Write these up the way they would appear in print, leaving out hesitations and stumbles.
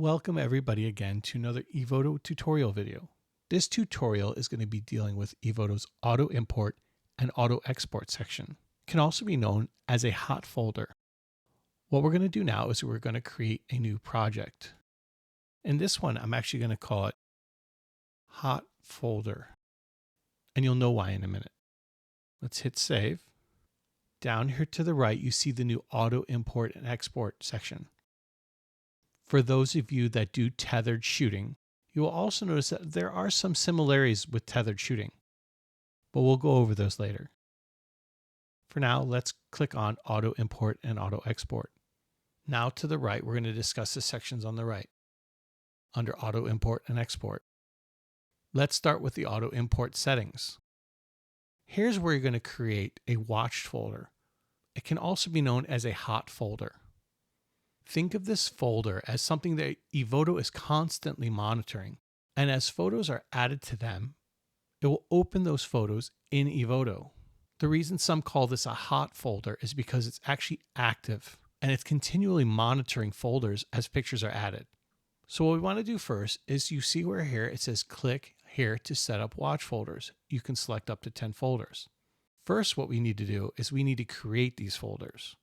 Welcome everybody again to another Evoto tutorial video. This tutorial is going to be dealing with Evoto's auto import and auto export section. It can also be known as a hot folder. What we're going to do now is we're going to create a new project. In this one, I'm actually going to call it hot folder. And you'll know why in a minute. Let's hit save. Down here to the right, you see the new auto import and export section. For those of you that do tethered shooting, you will also notice that there are some similarities with tethered shooting, but we'll go over those later. For now, let's click on Auto Import and Auto Export. Now to the right, we're going to discuss the sections on the right under Auto Import and Export. Let's start with the Auto Import settings. Here's where you're going to create a watched folder. It can also be known as a hot folder. Think of this folder as something that Evoto is constantly monitoring, and as photos are added to them, it will open those photos in Evoto. The reason some call this a hot folder is because it's actually active, and it's continually monitoring folders as pictures are added. So what we want to do first is you see where here it says click here to set up watch folders. You can select up to 10 folders. First, what we need to do is we need to create these folders.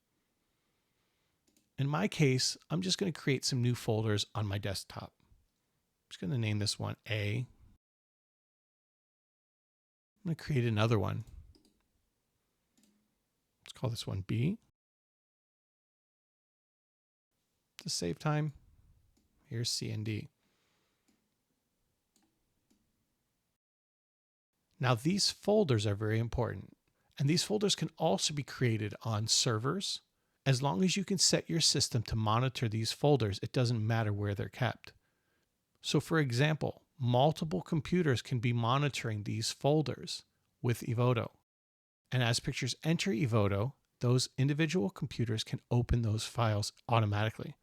In my case, I'm just going to create some new folders on my desktop. I'm just going to name this one A. I'm going to create another one. Let's call this one B. To save time, here's C and D. Now these folders are very important, and these folders can also be created on servers. As long as you can set your system to monitor these folders, it doesn't matter where they're kept. So for example, multiple computers can be monitoring these folders with Evoto. And as pictures enter Evoto, those individual computers can open those files automatically.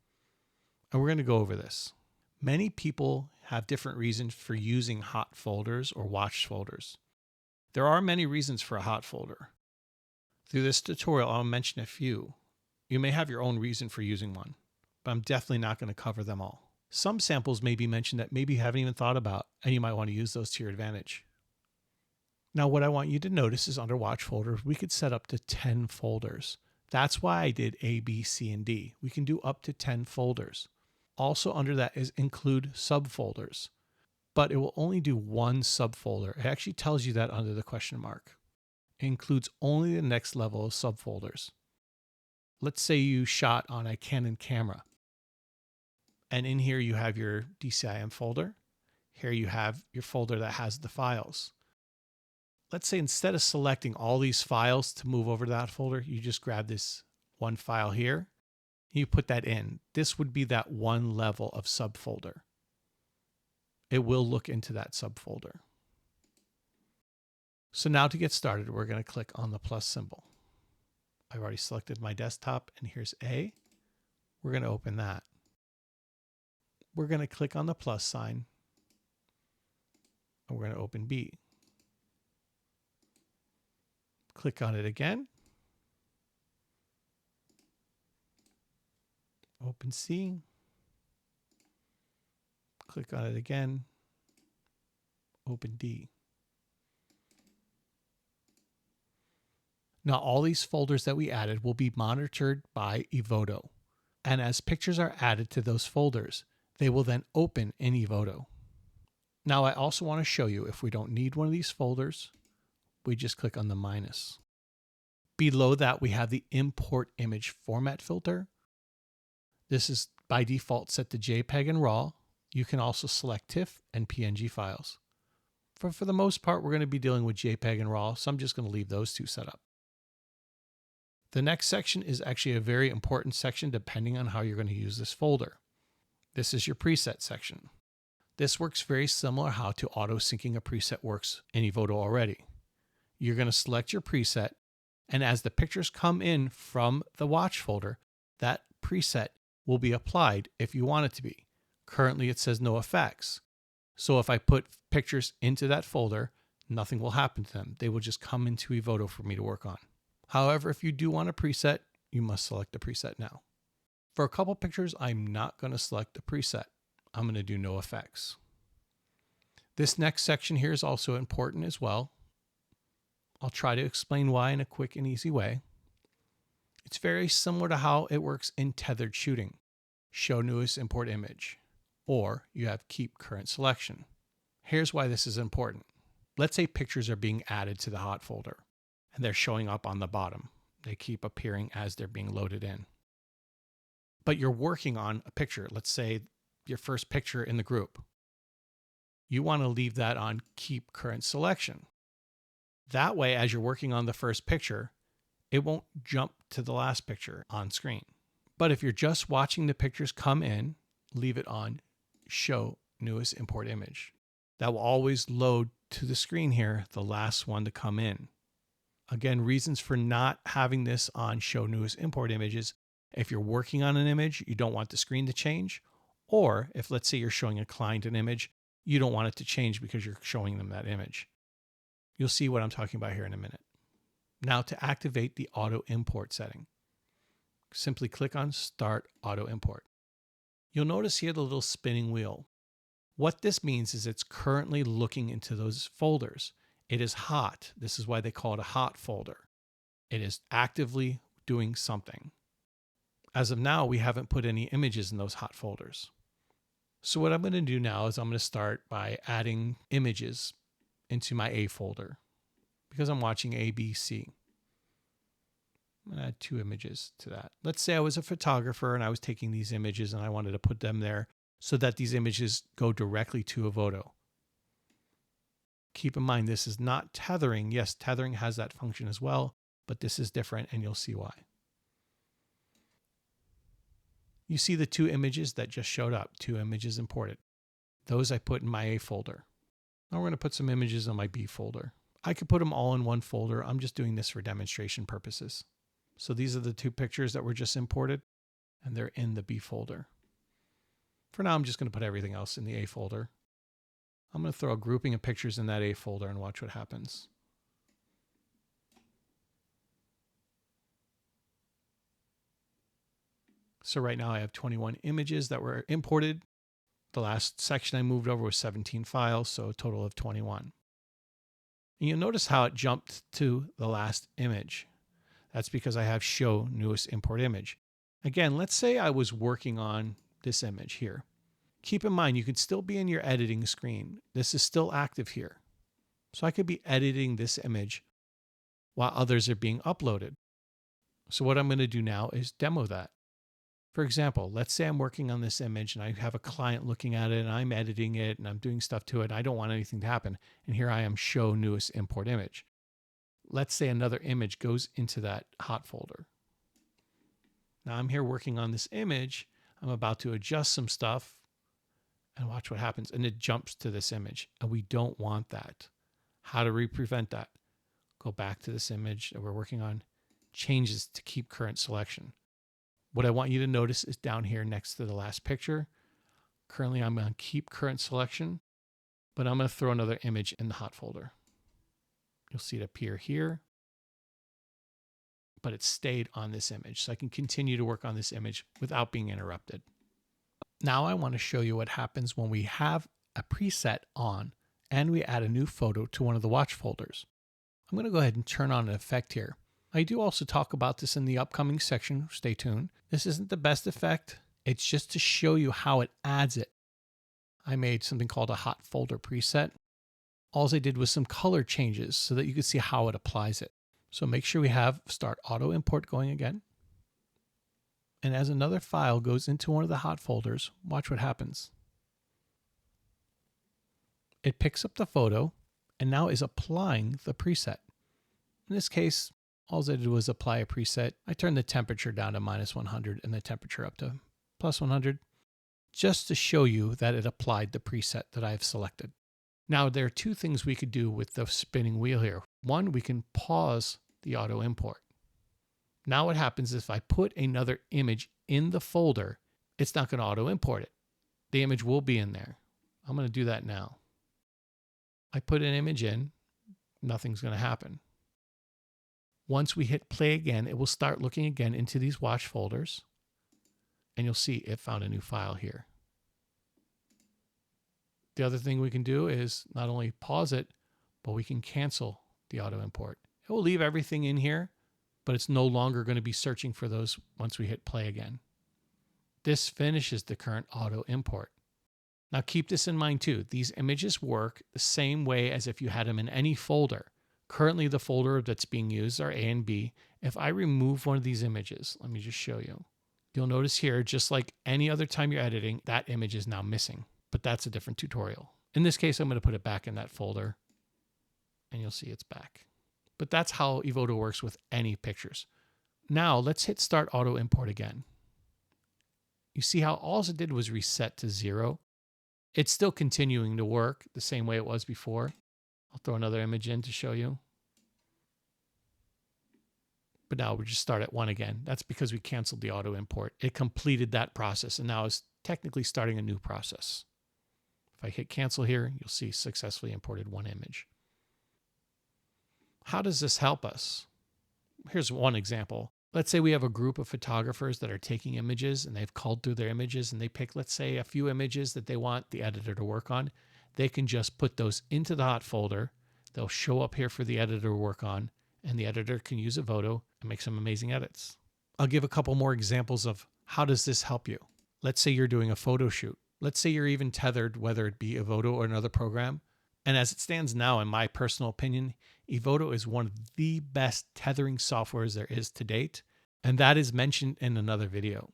And we're going to go over this. Many people have different reasons for using hot folders or watched folders. There are many reasons for a hot folder. Through this tutorial, I'll mention a few. You may have your own reason for using one, but I'm definitely not going to cover them all. Some samples may be mentioned that maybe you haven't even thought about, and you might want to use those to your advantage. Now, what I want you to notice is under watch folders, we could set up to 10 folders. That's why I did A, B, C, and D. We can do up to 10 folders. Also under that is include subfolders, but it will only do one subfolder. It actually tells you that under the question mark. It includes only the next level of subfolders. Let's say you shot on a Canon camera, and in here you have your DCIM folder. Here you have your folder that has the files. Let's say instead of selecting all these files to move over to that folder, you just grab this one file here, and you put that in. This would be that one level of subfolder. It will look into that subfolder. So now to get started, we're going to click on the plus symbol. I've already selected my desktop, and here's A. We're going to open that. We're going to click on the plus sign, and we're going to open B. Click on it again. Open C. Click on it again. Open D. Now, all these folders that we added will be monitored by Evoto. And as pictures are added to those folders, they will then open in Evoto. Now, I also want to show you if we don't need one of these folders, we just click on the minus. Below that, we have the import image format filter. This is by default set to JPEG and RAW. You can also select TIFF and PNG files. For the most part, we're going to be dealing with JPEG and RAW, so I'm just going to leave those two set up. The next section is actually a very important section depending on how you're going to use this folder. This is your preset section. This works very similar how to auto syncing a preset works in Evoto already. You're going to select your preset, and as the pictures come in from the watch folder, that preset will be applied if you want it to be. Currently it says no effects. So if I put pictures into that folder, nothing will happen to them. They will just come into Evoto for me to work on. However, if you do want a preset, you must select the preset now. For a couple pictures, I'm not going to select the preset. I'm going to do no effects. This next section here is also important as well. I'll try to explain why in a quick and easy way. It's very similar to how it works in tethered shooting. Show newest import image, or you have keep current selection. Here's why this is important. Let's say pictures are being added to the hot folder and they're showing up on the bottom. They keep appearing as they're being loaded in. But you're working on a picture. Let's say your first picture in the group. You want to leave that on keep current selection. That way, as you're working on the first picture, it won't jump to the last picture on screen. But if you're just watching the pictures come in, leave it on show newest import image. That will always load to the screen here, the last one to come in. Again, reasons for not having this on show newest import images: if you're working on an image, you don't want the screen to change, or if, let's say, you're showing a client an image, you don't want it to change because you're showing them that image. You'll see what I'm talking about here in a minute. Now, to activate the auto import setting, simply click on Start Auto Import. You'll notice here the little spinning wheel. What this means is it's currently looking into those folders. It is hot. This is why they call it a hot folder. It is actively doing something. As of now, we haven't put any images in those hot folders. So what I'm going to do now is I'm going to start by adding images into my A folder because I'm watching A, B, C. I'm going to add 2 images to that. Let's say I was a photographer and I was taking these images and I wanted to put them there so that these images go directly to Evoto. Keep in mind, this is not tethering. Yes, tethering has that function as well, but this is different and you'll see why. You see the 2 images that just showed up, 2 images imported. Those I put in my A folder. Now we're going to put some images on my B folder. I could put them all in one folder. I'm just doing this for demonstration purposes. So these are the 2 pictures that were just imported, and they're in the B folder. For now, I'm just going to put everything else in the A folder. I'm going to throw a grouping of pictures in that A folder and watch what happens. So right now I have 21 images that were imported. The last section I moved over was 17 files, so a total of 21. And you'll notice how it jumped to the last image. That's because I have show newest import image. Again, let's say I was working on this image here. Keep in mind, you could still be in your editing screen. This is still active here. So I could be editing this image while others are being uploaded. So what I'm going to do now is demo that. For example, let's say I'm working on this image and I have a client looking at it and I'm editing it and I'm doing stuff to it and I don't want anything to happen. And here I am, show newest import image. Let's say another image goes into that hot folder. Now I'm here working on this image. I'm about to adjust some stuff and watch what happens. And it jumps to this image and we don't want that. How to prevent that? Go back to this image that we're working on, changes to keep current selection. What I want you to notice is down here next to the last picture. Currently, I'm on keep current selection, but I'm going to throw another image in the hot folder. You'll see it appear here, but it stayed on this image. So I can continue to work on this image without being interrupted. Now I want to show you what happens when we have a preset on and we add a new photo to one of the watch folders. I'm going to go ahead and turn on an effect here. I do also talk about this in the upcoming section. Stay tuned. This isn't the best effect. It's just to show you how it adds it. I made something called a hot folder preset. All I did was some color changes so that you could see how it applies it. So make sure we have start auto import going again. And as another file goes into one of the hot folders, watch what happens. It picks up the photo and now is applying the preset. In this case, all I did was apply a preset. I turned the temperature down to -100 and the temperature up to +100, just to show you that it applied the preset that I have selected. Now, there are 2 things we could do with the spinning wheel here. One, we can pause the auto import. Now what happens is if I put another image in the folder, it's not going to auto import it. The image will be in there. I'm going to do that now. I put an image in, nothing's going to happen. Once we hit play again, it will start looking again into these watch folders, and you'll see it found a new file here. The other thing we can do is not only pause it, but we can cancel the auto import. It will leave everything in here, but it's no longer going to be searching for those once we hit play again. This finishes the current auto import. Now keep this in mind too. These images work the same way as if you had them in any folder. Currently the folder that's being used are A and B. If I remove one of these images, let me just show you. You'll notice here, just like any other time you're editing, that image is now missing, but that's a different tutorial. In this case, I'm going to put it back in that folder and you'll see it's back. But that's how Evoto works with any pictures. Now let's hit start auto import again. You see how all it did was reset to 0. It's still continuing to work the same way it was before. I'll throw another image in to show you. But now we'll just start at 1 again. That's because we canceled the auto import. It completed that process and now is technically starting a new process. If I hit cancel here, you'll see successfully imported 1 image. How does this help us? Here's one example. Let's say we have a group of photographers that are taking images and they've culled through their images and they pick, let's say, a few images that they want the editor to work on. They can just put those into the hot folder. They'll show up here for the editor to work on, and the editor can use Evoto and make some amazing edits. I'll give a couple more examples of how does this help you. Let's say you're doing a photo shoot. Let's say you're even tethered, whether it be Evoto or another program. And as it stands now, in my personal opinion, Evoto is one of the best tethering softwares there is to date, and that is mentioned in another video.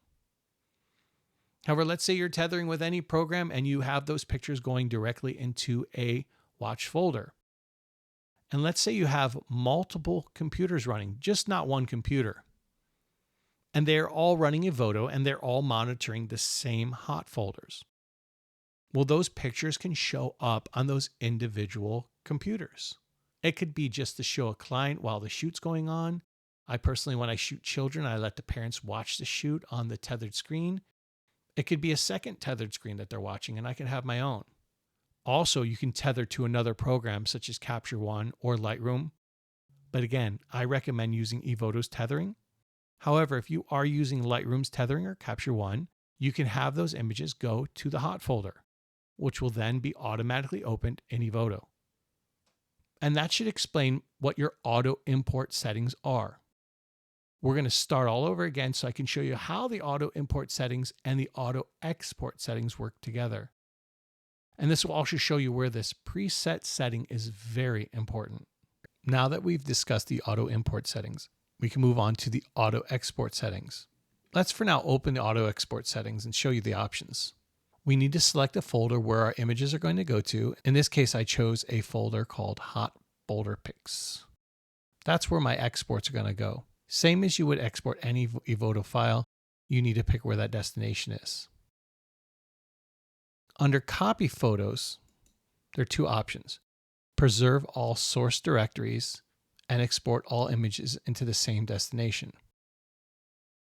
However, let's say you're tethering with any program and you have those pictures going directly into a watch folder. And let's say you have multiple computers running, just not one computer. And they're all running Evoto and they're all monitoring the same hot folders. Well, those pictures can show up on those individual computers. It could be just to show a client while the shoot's going on. I personally, when I shoot children, I let the parents watch the shoot on the tethered screen. It could be a second tethered screen that they're watching, and I could have my own. Also, you can tether to another program such as Capture One or Lightroom. But again, I recommend using Evoto's tethering. However, if you are using Lightroom's tethering or Capture One, you can have those images go to the hot folder, which will then be automatically opened in Evoto. And that should explain what your auto import settings are. We're going to start all over again so I can show you how the auto import settings and the auto export settings work together. And this will also show you where this preset setting is very important. Now that we've discussed the auto import settings, we can move on to the auto export settings. Let's for now open the auto export settings and show you the options. We need to select a folder where our images are going to go to. In this case, I chose a folder called Hot Folder Pics. That's where my exports are going to go. Same as you would export any Evoto file, you need to pick where that destination is. Under Copy Photos, there are 2 options. Preserve all source directories and export all images into the same destination.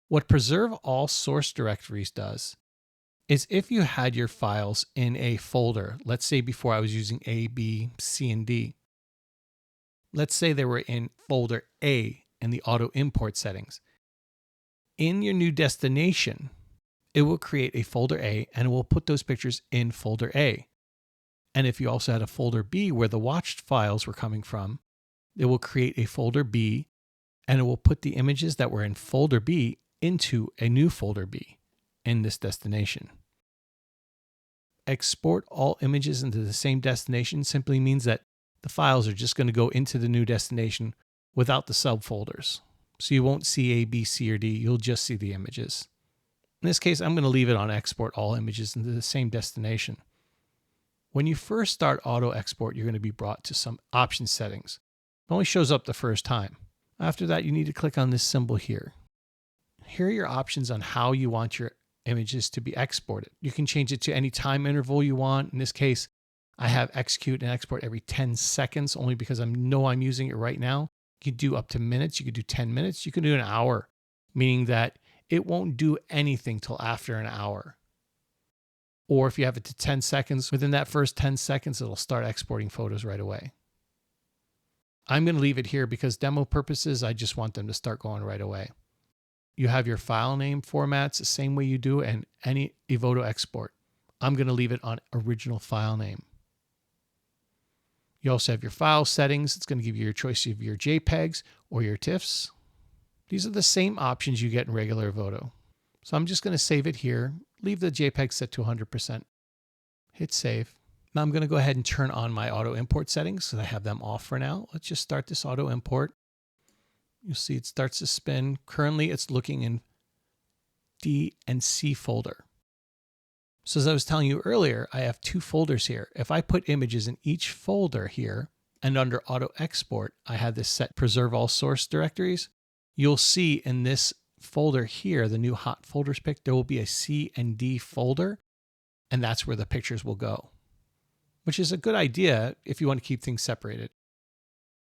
What Preserve all source directories does is if you had your files in a folder, let's say before I was using A, B, C, and D. Let's say they were in folder A in the auto import settings. In your new destination, it will create a folder A and it will put those pictures in folder A. And if you also had a folder B where the watched files were coming from, it will create a folder B and it will put the images that were in folder B into a new folder B in this destination. Export all images into the same destination simply means that the files are just going to go into the new destination without the subfolders. So you won't see A, B, C, or D, you'll just see the images. In this case, I'm going to leave it on export all images into the same destination. When you first start auto export, you're going to be brought to some option settings. It only shows up the first time. After that, you need to click on this symbol here. Here are your options on how you want your images to be exported. You can change it to any time interval you want. In this case, I have execute and export every 10 seconds only because I know I'm using it right now. You could do up to minutes. You could do 10 minutes. You can do an hour, meaning that it won't do anything till after an hour. Or if you have it to 10 seconds, within that first 10 seconds, it'll start exporting photos right away. I'm going to leave it here because demo purposes, I just want them to start going right away. You have your file name formats the same way you do in any Evoto export. I'm going to leave it on original file name. You also have your file settings. It's going to give you your choice of your JPEGs or your TIFFs. These are the same options you get in regular Evoto. So I'm just going to save it here. Leave the JPEG set to 100%. Hit save. Now I'm going to go ahead and turn on my auto import settings because I have them off for now. Let's just start this auto import. You'll see it starts to spin. Currently it's looking in D and C folder. So as I was telling you earlier, I have two folders here. If I put images in each folder here and under auto export, I have this set preserve all source directories. You'll see in this folder here, the new hot folders pick, there will be a C and D folder, and that's where the pictures will go, which is a good idea if you want to keep things separated.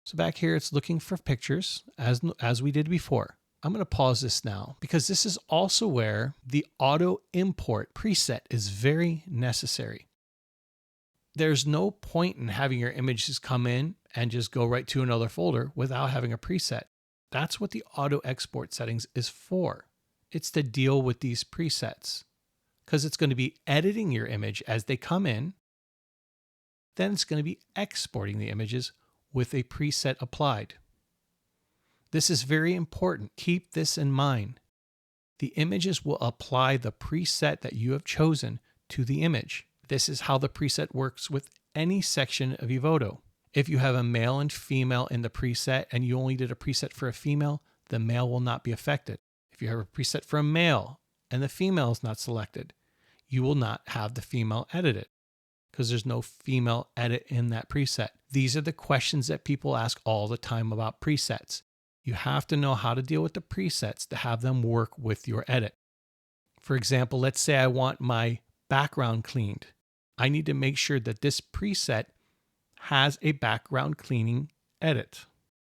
So back here, it's looking for pictures as we did before. I'm going to pause this now because this is also where the auto import preset is very necessary. There's no point in having your images come in and just go right to another folder without having a preset. That's what the auto export settings is for. It's to deal with these presets because it's going to be editing your image as they come in. Then it's going to be exporting the images with a preset applied. This is very important. Keep this in mind. The images will apply the preset that you have chosen to the image. This is how the preset works with any section of Evoto. If you have a male and female in the preset and you only did a preset for a female, the male will not be affected. If you have a preset for a male and the female is not selected, you will not have the female edited because there's no female edit in that preset. These are the questions that people ask all the time about presets. You have to know how to deal with the presets to have them work with your edit. For example, let's say I want my background cleaned. I need to make sure that this preset has a background cleaning edit.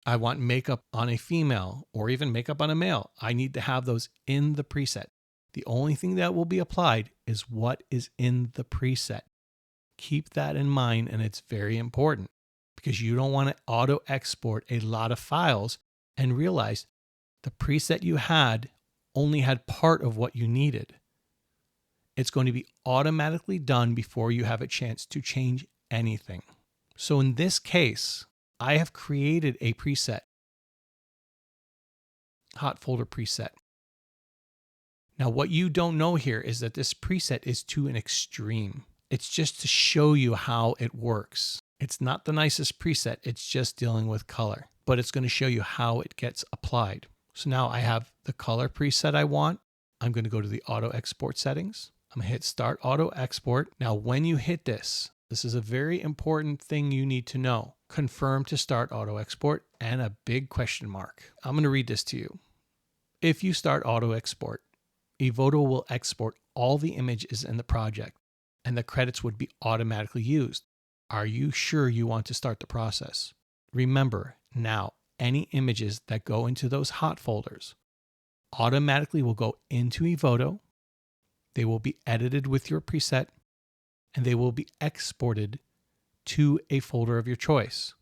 I want makeup on a female or even makeup on a male. I need to have those in the preset. The only thing that will be applied is what is in the preset. Keep that in mind, and it's very important because you don't want to auto export a lot of files and realize the preset you had only had part of what you needed. It's going to be automatically done before you have a chance to change anything. So in this case, I have created a preset, hot folder preset. Now, what you don't know here is that this preset is to an extreme. It's just to show you how it works. It's not the nicest preset. It's just dealing with color, but it's going to show you how it gets applied. So now I have the color preset I want. I'm going to go to the auto export settings. I'm going to hit start auto export. Now, when you hit this is a very important thing you need to know. Confirm to start auto export and a big question mark. I'm going to read this to you. If you start auto export, Evoto will export all the images in the project and the credits would be automatically used. Are you sure you want to start the process? Remember, now any images that go into those hot folders automatically will go into Evoto. They will be edited with your preset and they will be exported to a folder of your choice.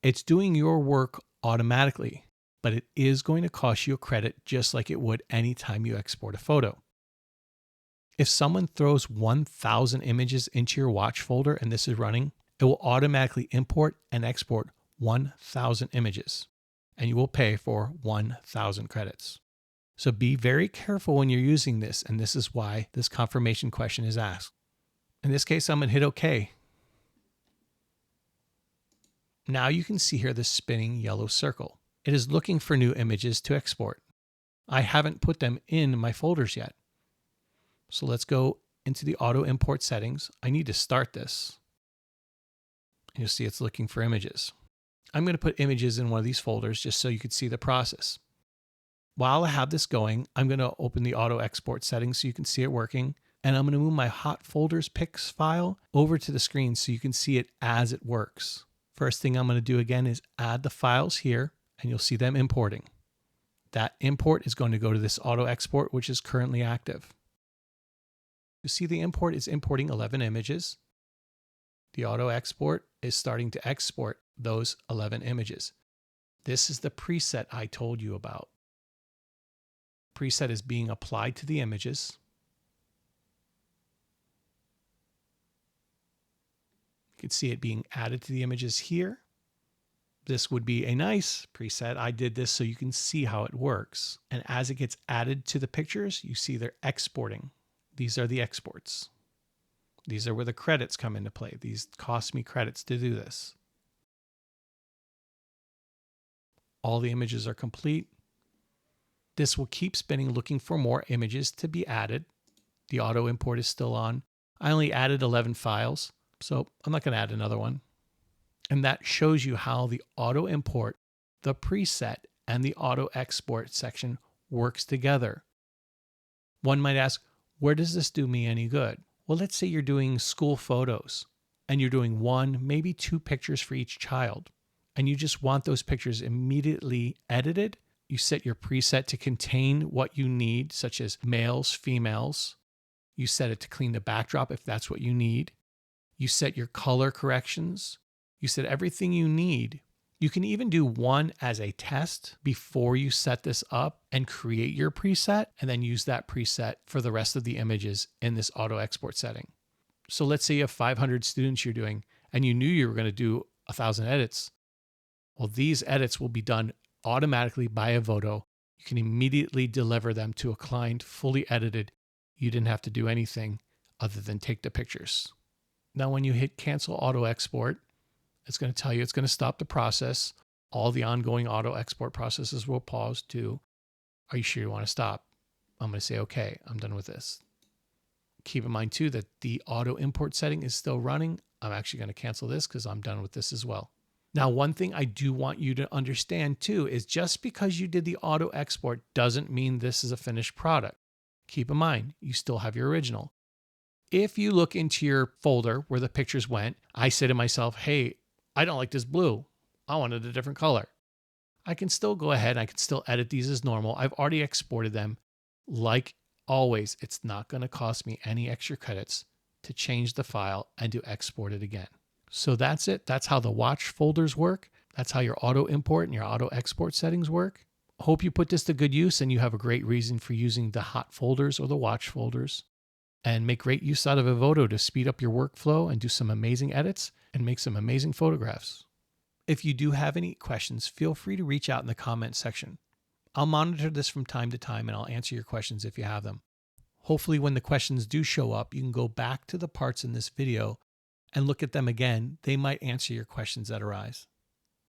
It's doing your work automatically, but it is going to cost you a credit just like it would anytime you export a photo. If someone throws 1,000 images into your watch folder and this is running, it will automatically import and export 1,000 images, and you will pay for 1,000 credits. So be very careful when you're using this, and this is why this confirmation question is asked. In this case, I'm going to hit OK. Now you can see here the spinning yellow circle. It is looking for new images to export. I haven't put them in my folders yet. So let's go into the auto import settings. I need to start this. You'll see it's looking for images. I'm going to put images in one of these folders just so you can see the process. While I have this going, I'm going to open the auto export settings so you can see it working. And I'm going to move my hot folders pics file over to the screen so you can see it as it works. First thing I'm going to do again is add the files here and you'll see them importing. That import is going to go to this auto export, which is currently active. You see the import is importing 11 images. The auto export is starting to export those 11 images. This is the preset I told you about. Preset is being applied to the images. You can see it being added to the images here. This would be a nice preset. I did this so you can see how it works. And as it gets added to the pictures, you see they're exporting. These are the exports. These are where the credits come into play. These cost me credits to do this. All the images are complete. This will keep spinning, looking for more images to be added. The auto import is still on. I only added 11 files, so I'm not going to add another one. And that shows you how the auto import, the preset, and the auto export section works together. One might ask, where does this do me any good? Well, let's say you're doing school photos and you're doing 1, maybe 2 pictures for each child, and you just want those pictures immediately edited. You set your preset to contain what you need, such as males, females. You set it to clean the backdrop if that's what you need. You set your color corrections. You set everything you need. You can even do one as a test before you set this up and create your preset, and then use that preset for the rest of the images in this auto export setting. So let's say you have 500 students you're doing and you knew you were going to do 1,000 edits. Well, these edits will be done automatically by Evoto. You can immediately deliver them to a client fully edited. You didn't have to do anything other than take the pictures. Now, when you hit cancel auto export, it's going to tell you it's going to stop the process. All the ongoing auto export processes will pause too. Are you sure you want to stop? I'm going to say, okay, I'm done with this. Keep in mind too that the auto import setting is still running. I'm actually going to cancel this because I'm done with this as well. Now, one thing I do want you to understand too is just because you did the auto export doesn't mean this is a finished product. Keep in mind, you still have your original. If you look into your folder where the pictures went, I say to myself, hey, I don't like this blue. I wanted a different color. I can still go ahead. I can still edit these as normal. I've already exported them. Like always, it's not going to cost me any extra credits to change the file and to export it again. So that's it. That's how the watch folders work. That's how your auto import and your auto export settings work. Hope you put this to good use and you have a great reason for using the hot folders or the watch folders. And make great use out of Evoto to speed up your workflow and do some amazing edits and make some amazing photographs. If you do have any questions, feel free to reach out in the comment section. I'll monitor this from time to time and I'll answer your questions if you have them. Hopefully when the questions do show up, you can go back to the parts in this video and look at them again. They might answer your questions that arise.